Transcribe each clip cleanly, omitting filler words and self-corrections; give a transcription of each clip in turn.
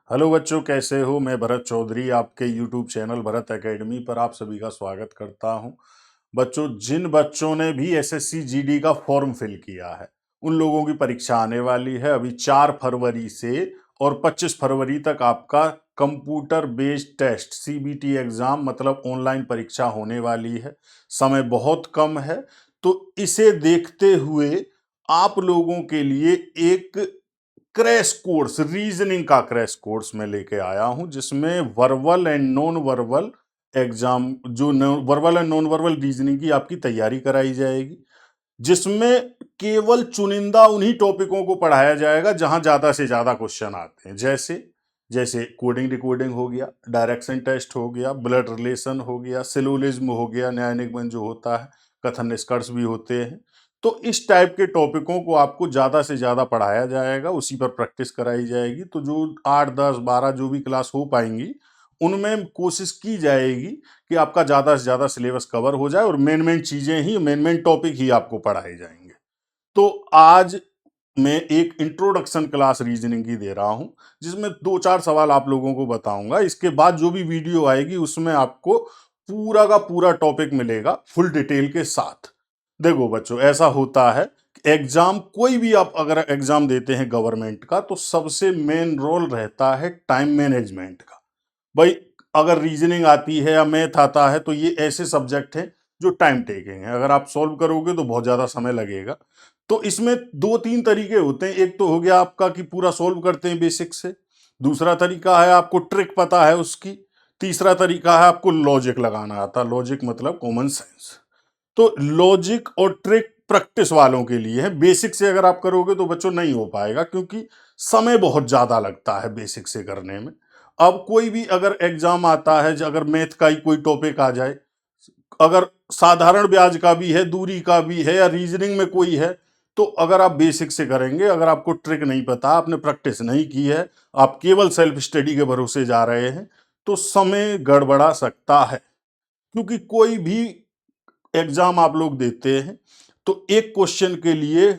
Hello बच्चों, कैसे हो। मैं भरत चौधरी आपके यूट्यूब चैनल भरत एकेडमी पर आप सभी का स्वागत करता हूं। बच्चों, जिन बच्चों ने भी एसएससी जीडी का फॉर्म फिल किया है उन लोगों की परीक्षा आने वाली है अभी 4 फरवरी से, और 25 फरवरी तक आपका computer based test CBT exam मतलब ऑनलाइन परीक्षा होने वाली है। समय बहुत कम है, तो इसे देखते हुए आप लोगों के लिए एक क्रैश कोर्स, रीजनिंग का क्रैश कोर्स मैं लेके आया हूं, जिसमें verbal and non verbal exam, जो verbal and non verbal reasoning की आपकी तैयारी कराई जाएगी, जिसमें केवल चुनिंदा उन्हीं टॉपिकों को पढ़ाया जाएगा जहां ज्यादा से ज्यादा क्वेश्चन आते हैं। जैसे जैसे कोडिंग डिकोडिंग हो गया, डायरेक्शन टेस्ट हो गया, ब्लड रिलेशन हो गया, सिलोजिज्म हो गया, न्याय निगमन जो होता है, कथन निष्कर्ष भी होते हैं। तो इस टाइप के टॉपिकों को आपको ज़्यादा से ज़्यादा पढ़ाया जाएगा, उसी पर प्रैक्टिस कराई जाएगी। तो जो 8 10 12 जो भी क्लास हो पाएंगी उनमें कोशिश की जाएगी कि आपका ज़्यादा से ज़्यादा सिलेबस कवर हो जाए और मेन मेन चीज़ें ही, मेन मेन टॉपिक ही आपको पढ़ाए जाएंगे। तो आज मैं एक इंट्रोडक्शन क्लास रीजनिंग की दे रहा हूं, जिसमें 2 4 सवाल आप लोगों को बताऊंगा। इसके बाद जो भी वीडियो आएगी उसमें आपको पूरा का पूरा टॉपिक मिलेगा फुल डिटेल के साथ। देखो बच्चों, ऐसा होता है कि एग्जाम, कोई भी आप अगर एग्जाम देते हैं गवर्नमेंट का, तो सबसे मेन रोल रहता है टाइम मैनेजमेंट का। भाई, अगर रीजनिंग आती है या मैथ आता है तो ये ऐसे सब्जेक्ट हैं जो टाइम टेकिंग है। अगर आप सॉल्व करोगे तो बहुत ज़्यादा समय लगेगा। तो इसमें 2 3 तरीके होते हैं। एक तो हो गया आपका कि पूरा सॉल्व करते हैं बेसिक से, दूसरा तरीका है आपको ट्रिक पता है उसकी, तीसरा तरीका है आपको लॉजिक लगाना आता है। लॉजिक मतलब कॉमन सेंस। तो लॉजिक और ट्रिक प्रैक्टिस वालों के लिए है। बेसिक से अगर आप करोगे तो बच्चों नहीं हो पाएगा, क्योंकि समय बहुत ज़्यादा लगता है बेसिक से करने में। अब कोई भी अगर एग्जाम आता है, अगर मैथ का ही कोई टॉपिक आ जाए, अगर साधारण ब्याज का भी है, दूरी का भी है, या रीजनिंग में कोई है, तो अगर आप बेसिक से करेंगे, अगर आपको ट्रिक नहीं पता, आपने प्रैक्टिस नहीं की है, आप केवल सेल्फ स्टडी के भरोसे जा रहे हैं, तो समय गड़बड़ा सकता है। क्योंकि कोई भी एग्जाम आप लोग देते हैं तो एक क्वेश्चन के लिए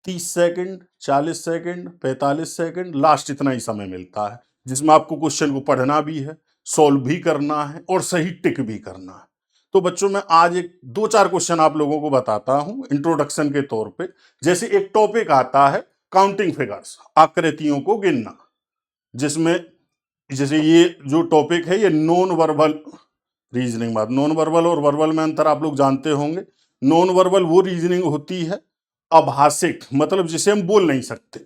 30 सेकंड, 40 सेकंड, 45 सेकंड, लास्ट इतना ही समय मिलता है, जिसमें आपको क्वेश्चन को पढ़ना भी है, सॉल्व भी करना है और सही टिक भी करना है। तो बच्चों, मैं आज एक 2 4 क्वेश्चन आप लोगों को बताता हूं इंट्रोडक्शन के तौर पे। जैसे एक टॉपिक आता है काउंटिंग फिगर्स, आकृतियों को गिनना, जिसमें जैसे ये जो टॉपिक है ये नॉन वर्बल रीजनिंग। बात, नॉन वर्बल और वर्बल में अंतर आप लोग जानते होंगे। नॉन वर्बल वो रीजनिंग होती है अभाषिक, मतलब जिसे हम बोल नहीं सकते,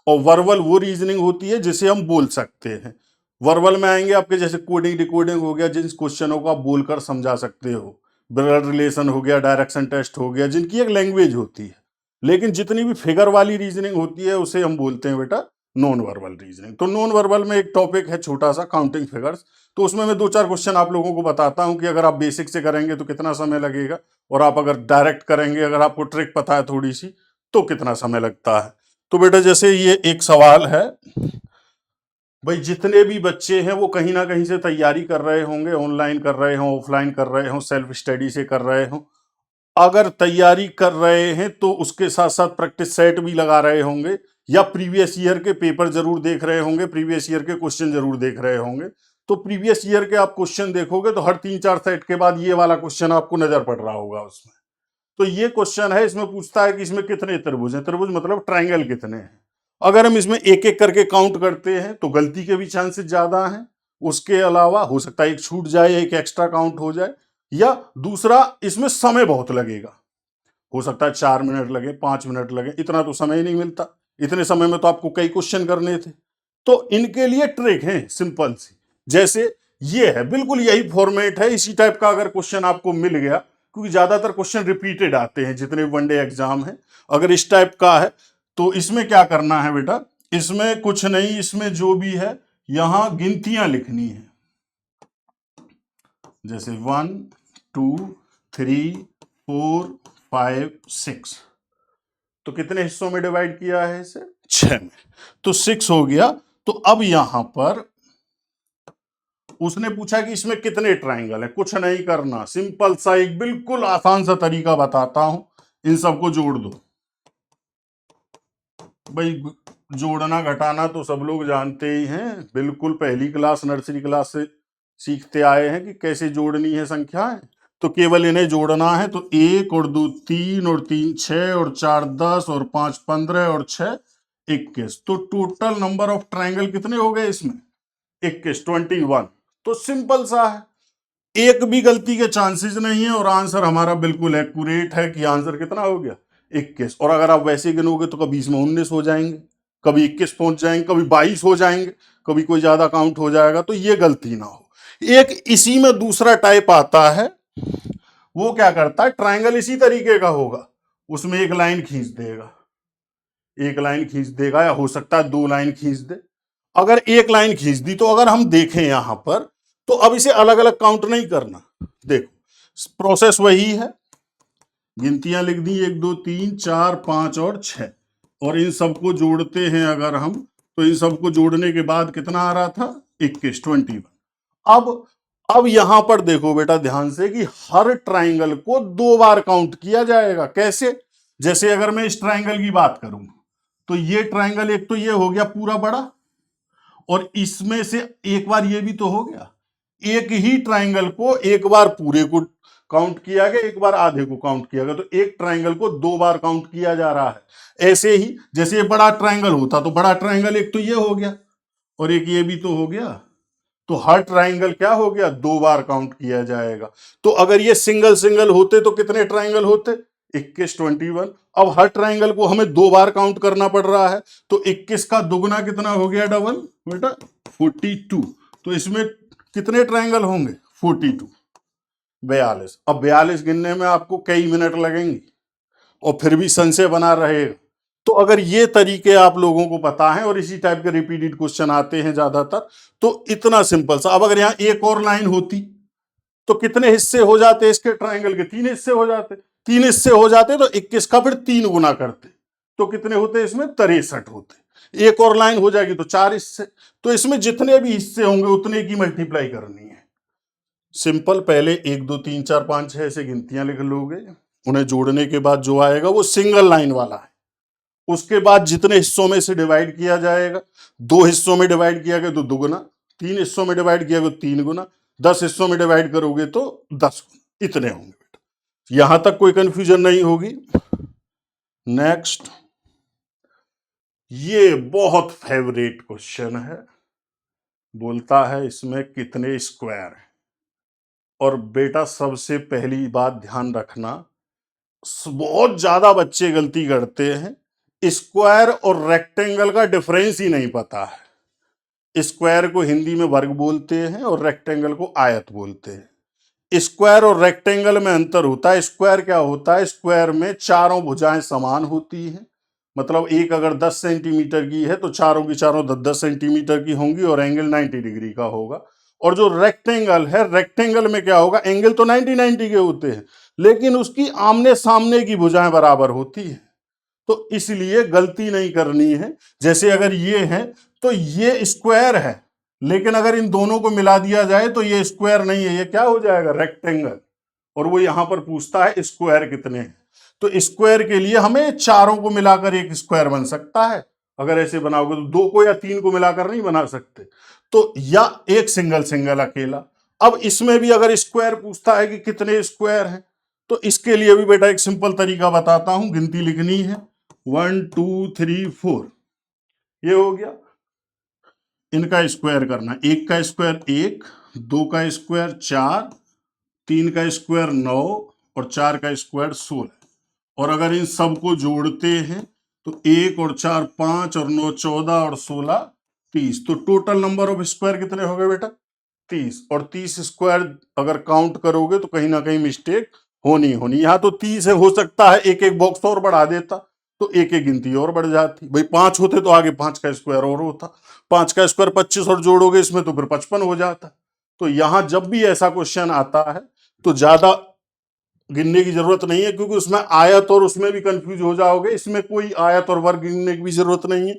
और वर्बल वो रीजनिंग होती है जिसे हम बोल सकते हैं। वर्बल में आएंगे आपके जैसे कोडिंग डिकोडिंग हो गया, जिन क्वेश्चनों को आप बोलकर समझा सकते हो, ब्लड रिलेशन हो गया, डायरेक्शन टेस्ट हो गया, जिनकी एक लैंग्वेज होती है। लेकिन जितनी भी फिगर वाली रीजनिंग होती है उसे हम बोलते हैं बेटा नॉन वर्बल रीजनिंग। तो नॉन वर्बल में एक टॉपिक है छोटा सा, काउंटिंग फिगर्स। तो उसमें मैं 2 4 क्वेश्चन आप लोगों को बताता हूं कि अगर आप बेसिक से करेंगे तो कितना समय लगेगा, और आप अगर डायरेक्ट करेंगे, अगर आपको ट्रिक पता है थोड़ी सी, तो कितना समय लगता है। तो बेटा, जैसे ये एक सवाल है, भाई जितने भी बच्चे हैं वो कहीं ना कहीं से तैयारी कर रहे होंगे, ऑनलाइन कर रहे हो, ऑफलाइन कर रहे हो, सेल्फ स्टडी से कर रहे हो। अगर तैयारी कर रहे हैं तो उसके साथ साथ प्रैक्टिस सेट भी लगा रहे होंगे, या प्रीवियस ईयर के पेपर जरूर देख रहे होंगे, प्रीवियस ईयर के क्वेश्चन जरूर देख रहे होंगे। तो प्रीवियस ईयर के आप क्वेश्चन देखोगे तो हर 3 4 सेट के बाद ये वाला क्वेश्चन आपको नजर पड़ रहा होगा उसमें। तो ये क्वेश्चन है, इसमें पूछता है कि इसमें कितने त्रिभुज हैं। त्रिभुज मतलब ट्राइंगल कितने हैं। अगर हम इसमें एक एक करके काउंट करते हैं तो गलती के भी चांसेस ज्यादा हैं। उसके अलावा हो सकता है एक छूट जाए, एक एक्स्ट्रा काउंट हो जाए, या दूसरा इसमें समय बहुत लगेगा। हो सकता है 4 मिनट लगे, 5 मिनट लगे, इतना तो समय ही नहीं मिलता। इतने समय में तो आपको कई क्वेश्चन करने थे। तो इनके लिए ट्रिक है सिंपल सी। जैसे ये है, बिल्कुल यही फॉर्मेट है, इसी टाइप का अगर क्वेश्चन आपको मिल गया, क्योंकि ज्यादातर क्वेश्चन रिपीटेड आते हैं जितने वनडे एग्जाम है। अगर इस टाइप का है तो इसमें क्या करना है बेटा, इसमें कुछ नहीं, इसमें जो भी है यहां गिनतियां लिखनी है। जैसे 1 2 3 4 5 6, तो कितने हिस्सों में डिवाइड किया है इसे, 6 में। तो 6 हो गया। तो अब यहां पर उसने पूछा कि इसमें कितने ट्राइंगल है। कुछ नहीं करना, सिंपल सा एक बिल्कुल आसान सा तरीका बताता हूं, इन सबको जोड़ दो। भाई जोड़ना घटाना तो सब लोग जानते ही हैं, बिल्कुल पहली क्लास नर्सरी क्लास से सीखते आए हैं कि कैसे जोड़नी है संख्याएं। तो केवल इन्हें जोड़ना है, तो 1 और 2 3 और 3 6 और 4 10 और 5 15 और 6 21। तो टोटल नंबर ऑफ ट्रायंगल कितने हो गए इसमें? 21, 21। तो सिंपल सा है, एक भी गलती के चांसेस नहीं है और आंसर हमारा बिल्कुल एक्यूरेट है कि आंसर कितना हो गया? 21। और अगर आप वैसे गिनोगे तो कभी इसमें 19 हो जाएंगे, कभी 21 पहुंच जाएंगे, कभी 22 हो जाएंगे, कभी कोई ज्यादा काउंट हो जाएगा। तो ये गलती ना हो। एक इसी में दूसरा टाइप आता है, वो क्या करता है, ट्रायंगल इसी तरीके का होगा, उसमें एक लाइन खींच देगा, एक लाइन खींच देगा, या हो सकता है 2 लाइन खींच दे। अगर एक लाइन खींच दी तो अगर हम देखें यहां पर, तो अब इसे अलग अलग काउंट नहीं करना। देखो प्रोसेस वही है, गिनतियां लिख दी 1 2 3 4 5 और 6, और इन सबको जोड़ते हैं अगर हम, तो इन सबको जोड़ने के बाद कितना आ रहा था? 21, 21। अब यहां पर देखो बेटा ध्यान से कि हर ट्राइंगल को 2 बार काउंट किया जाएगा। कैसे? जैसे अगर मैं इस ट्राइंगल की बात करूं, तो ये ट्राइंगल एक तो ये हो गया पूरा बड़ा, और इसमें से एक बार ये भी तो हो गया। एक ही ट्राइंगल को एक बार पूरे को काउंट किया गया, एक बार आधे को काउंट किया गया, तो एक ट्राइंगल को 2 बार काउंट किया जा रहा है। ऐसे ही जैसे ये बड़ा ट्राइंगल होता तो बड़ा ट्राइंगल एक तो ये हो गया और एक ये भी तो हो गया, तो हर ट्राइंगल क्या हो गया? 2 बार काउंट किया जाएगा। तो अगर ये सिंगल सिंगल होते तो कितने ट्राइंगल होते? 21, 21। अब हर ट्राइंगल को हमें 2 बार काउंट करना पड़ रहा है, तो 21 का दुगना कितना हो गया डबल बेटा? 42। तो इसमें कितने ट्राइंगल होंगे? 42, 42। अब 42 गिनने में आपको कई मिनट लगेंगे और फिर भी संशय बना रहेगा। तो अगर ये तरीके आप लोगों को पता है और इसी टाइप के रिपीटेड क्वेश्चन आते हैं ज्यादातर, तो इतना सिंपल सा। अब अगर यहां एक और लाइन होती तो कितने हिस्से हो जाते इसके ट्राइंगल के? 3 हिस्से हो जाते। 3 हिस्से हो जाते तो 21 का फिर 3 गुना करते, तो कितने होते इसमें? 63 होते। एक और लाइन हो जाएगी तो 4 हिस्से। तो इसमें जितने भी हिस्से होंगे उतने की मल्टीप्लाई करनी है। सिंपल, पहले 1 2 3 4 5 6 ऐसे गिनतियां लिख लोगे, उन्हें जोड़ने के बाद जो आएगा वो सिंगल लाइन वाला है। उसके बाद जितने हिस्सों में से डिवाइड किया जाएगा, 2 हिस्सों में डिवाइड किया गया तो दुगुना, 3 हिस्सों में डिवाइड किया गया तो 3 गुना, 10 हिस्सों में डिवाइड करोगे तो 10 गुना। इतने होंगे बेटा, यहां तक कोई कंफ्यूजन नहीं होगी। नेक्स्ट, ये बहुत फेवरेट क्वेश्चन है, बोलता है इसमें कितने स्क्वायर है। और बेटा सबसे पहली बात ध्यान रखना, बहुत ज्यादा बच्चे गलती करते हैं, स्क्वायर और रेक्टेंगल का डिफरेंस ही नहीं पता है। स्क्वायर को हिंदी में वर्ग बोलते हैं और रेक्टेंगल को आयत बोलते हैं। स्क्वायर और रेक्टेंगल में अंतर होता है। स्क्वायर क्या होता है? स्क्वायर में चारों भुजाएं समान होती हैं, मतलब एक अगर 10 सेंटीमीटर की है तो चारों की चारों 10 सेंटीमीटर की होंगी और एंगल 90 डिग्री का होगा। और जो रेक्टेंगल है, रेक्टेंगल में क्या होगा? एंगल तो 90 90 के होते हैं, लेकिन उसकी आमने सामने की भुजाएं बराबर होती है। तो इसलिए गलती नहीं करनी है। जैसे अगर ये है तो ये स्क्वायर है, लेकिन अगर इन दोनों को मिला दिया जाए तो ये स्क्वायर नहीं है, ये क्या हो जाएगा? रेक्टेंगल। और वो यहां पर पूछता है स्क्वायर कितने हैं, तो स्क्वायर के लिए हमें चारों को मिलाकर एक स्क्वायर बन सकता है। अगर ऐसे बनाओगे तो 2 को या 3 को मिलाकर नहीं बना सकते, तो या एक सिंगल सिंगल अकेला। अब इसमें भी अगर स्क्वायर पूछता है कि कितने स्क्वायर हैं, तो इसके लिए भी बेटा एक सिंपल तरीका बताता हूं, गिनती लिखनी है 1 2 3 4, ये हो गया। इनका स्क्वायर करना, एक का स्क्वायर 1, 2 का स्क्वायर 4, 3 का स्क्वायर 9 और 4 का स्क्वायर 16। और अगर इन सबको जोड़ते हैं तो 1 और 4 5 और 9 14 और 16 30। तो टोटल नंबर ऑफ स्क्वायर कितने हो गए बेटा? 30। और 30 स्क्वायर अगर काउंट करोगे तो कहीं ना कहीं मिस्टेक होनी होनी। यहां तो 30 है, हो सकता है एक एक बॉक्स और बढ़ा देता तो एक एक गिनती और बढ़ जाती। भाई 5 होते तो आगे 5 का स्क्वायर और होता, 5 का स्क्वायर 25 और जोड़ोगे इसमें तो फिर 55 हो जाता। तो यहां जब भी ऐसा क्वेश्चन आता है तो ज्यादा गिनने की जरूरत नहीं है, क्योंकि उसमें आयत और उसमें भी कंफ्यूज हो जाओगे। इसमें कोई आयत और वर्ग गिनने की भी जरूरत नहीं है,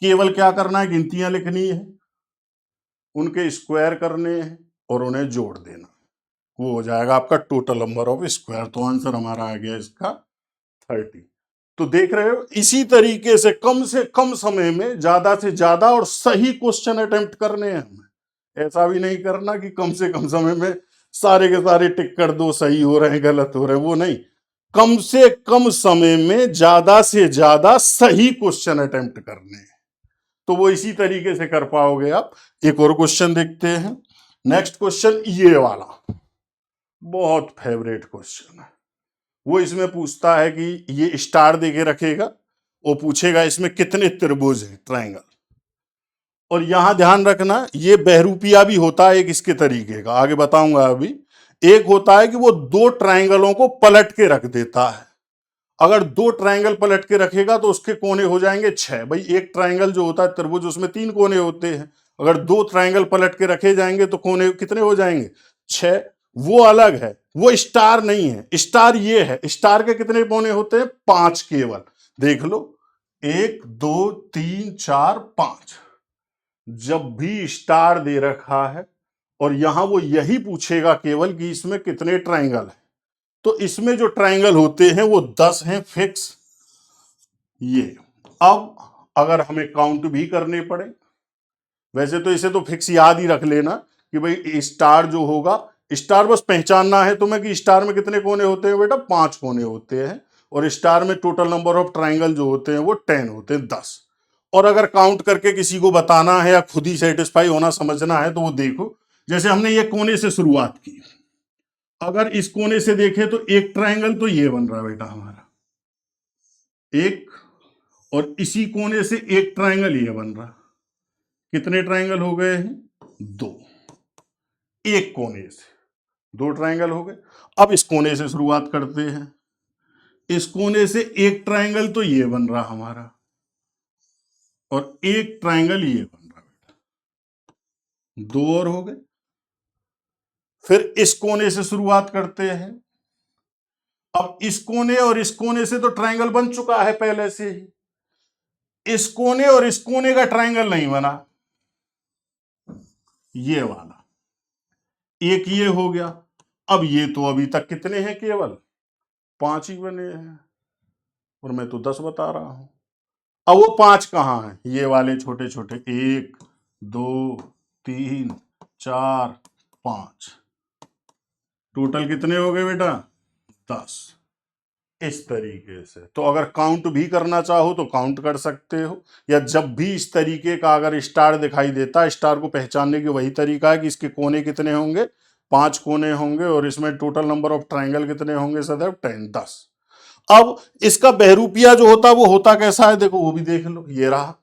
केवल क्या करना है? गिनतियां लिखनी है, उनके स्क्वायर करने हैं और उन्हें जोड़ देना, वो हो जाएगा आपका टोटल नंबर ऑफ स्क्वायर। तो आंसर हमारा आ गया इसका 30। तो देख रहे हो, इसी तरीके से कम समय में ज्यादा से ज्यादा और सही क्वेश्चन अटेम्प्ट करने हैं हमें। ऐसा भी नहीं करना कि कम से कम समय में सारे के सारे टिक कर दो, सही हो रहे हैं गलत हो रहे हैं, वो नहीं। कम से कम समय में ज्यादा से ज्यादा सही क्वेश्चन अटेम्प्ट करने हैं, तो वो इसी तरीके से कर पाओगे आप। एक और क्वेश्चन देखते हैं। नेक्स्ट क्वेश्चन ये वाला बहुत फेवरेट क्वेश्चन है। वो इसमें पूछता है कि ये स्टार देके रखेगा, वो पूछेगा इसमें कितने त्रिभुज हैं, ट्रायंगल। और यहां ध्यान रखना, ये बहरूपिया भी होता है एक इसके तरीके का, आगे बताऊंगा अभी। एक होता है कि वो दो ट्रायंगलों को पलट के रख देता है। अगर दो ट्रायंगल पलट के रखेगा तो उसके कोने हो जाएंगे 6। भाई एक ट्रायंगल जो होता है त्रिभुज, उसमें 3 कोने होते हैं। अगर दो ट्रायंगल पलट के रखे जाएंगे तो कोने कितने हो जाएंगे? 6। वो अलग है, वो स्टार नहीं है। स्टार ये है, स्टार के कितने कोने होते हैं? 5 केवल। देख लो, 1 2 3 4 5। जब भी स्टार दे रखा है और यहां वो यही पूछेगा केवल कि इसमें कितने ट्रायंगल है, तो इसमें जो ट्रायंगल होते हैं वो 10 हैं फिक्स। ये अब अगर हमें काउंट भी करने पड़े, वैसे तो इसे तो फिक्स याद ही रख लेना कि भाई स्टार जो होगा, स्टार बस पहचानना है तुम्हें कि स्टार में कितने कोने होते हैं बेटा? 5 कोने होते हैं। और स्टार में टोटल नंबर ऑफ ट्रायंगल जो होते हैं वो 10 होते हैं, 10। और अगर काउंट करके किसी को बताना है या खुद ही सेटिस्फाई होना, समझना है, तो वो देखो, जैसे हमने ये कोने से शुरुआत की, अगर इस कोने से देखें तो एक ट्रायंगल तो ये बन रहा है बेटा हमारा, एक। और इसी कोने से एक ट्रायंगल ये बन रहा। कितने ट्रायंगल हो गए हैं? 2। एक कोने से 2 ट्रायंगल हो गए। अब इस कोने से शुरुआत करते हैं। इस कोने से एक ट्रायंगल तो ये बन रहा हमारा, और एक ट्रायंगल ये बन रहा बेटा, 2 और हो गए। फिर इस कोने से शुरुआत करते हैं। अब इस कोने और इस कोने से तो ट्रायंगल बन चुका है पहले से ही। इस कोने और इस कोने का ट्रायंगल नहीं बना, ये वाला। एक ये हो गया। अब ये तो अभी तक कितने हैं? केवल 5 ही बने हैं, और मैं तो 10 बता रहा हूं। अब वो 5 कहां हैं? ये वाले छोटे छोटे, 1 2 3 4 5। टोटल कितने हो गए बेटा? 10। इस तरीके से तो अगर काउंट भी करना चाहो तो काउंट कर सकते हो, या जब भी इस तरीके का अगर स्टार दिखाई देता है, स्टार को पहचानने की वही तरीका है कि इसके कोने कितने होंगे? 5 कोने होंगे, और इसमें टोटल नंबर ऑफ ट्रायंगल कितने होंगे? सदैव 10, 10। अब इसका बहरूपिया जो होता है वो होता कैसा है? देखो वो भी देख लो, ये रहा।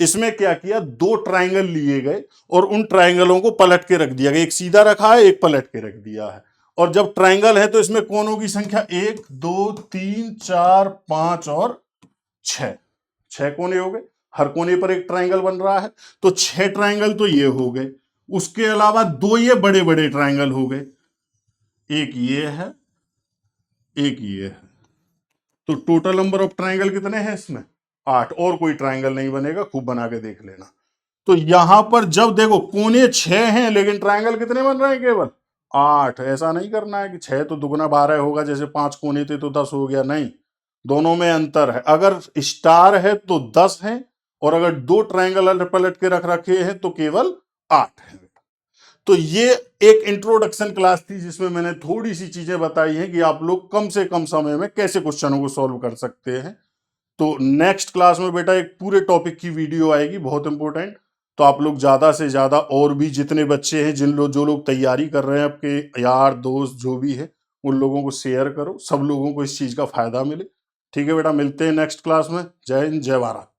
इसमें क्या किया, 2 ट्रायंगल लिए गए और उन ट्रायंगलों को पलट के रख दिया गया। एक सीधा रखा है, एक पलट के रख दिया है। और जब ट्रायंगल है तो इसमें कोनों की संख्या 1 2 3 4 5 और 6। 6 कोने हो गए, हर कोने पर एक ट्रायंगल बन रहा है, तो 6 ट्रायंगल तो ये हो गए। उसके अलावा 2 ये बड़े बड़े ट्रायंगल हो गए, एक ये है, एक ये है। तो टोटल नंबर ऑफ ट्रायंगल कितने हैं इसमें? 8। और कोई ट्रायंगल नहीं बनेगा, खूब बना के देख लेना। तो यहां पर जब देखो कोने 6 हैं लेकिन ट्रायंगल कितने बन रहे हैं? केवल 8। ऐसा नहीं करना है कि 6 तो दुगना 12 होगा, जैसे 5 कोने थे तो 10 हो गया, नहीं। दोनों में अंतर है। अगर स्टार है तो 10 है, और अगर 2 ट्रायंगल पलट के रख रखे हैं तो केवल 8 है। तो ये एक इंट्रोडक्शन क्लास थी जिसमें मैंने थोड़ी सी चीजें बताई हैं कि आप लोग कम से कम समय में कैसे क्वेश्चनों को सॉल्व कर सकते हैं। तो नेक्स्ट क्लास में बेटा एक पूरे टॉपिक की वीडियो आएगी, बहुत इंपॉर्टेंट। तो आप लोग ज्यादा से ज्यादा, और भी जितने बच्चे हैं, जो लोग तैयारी कर रहे हैं, आपके यार दोस्त जो भी है, उन लोगों को शेयर करो, सब लोगों को इस चीज का फायदा मिले। ठीक है बेटा, मिलते हैं नेक्स्ट क्लास में। जय हिंद, जय भारत।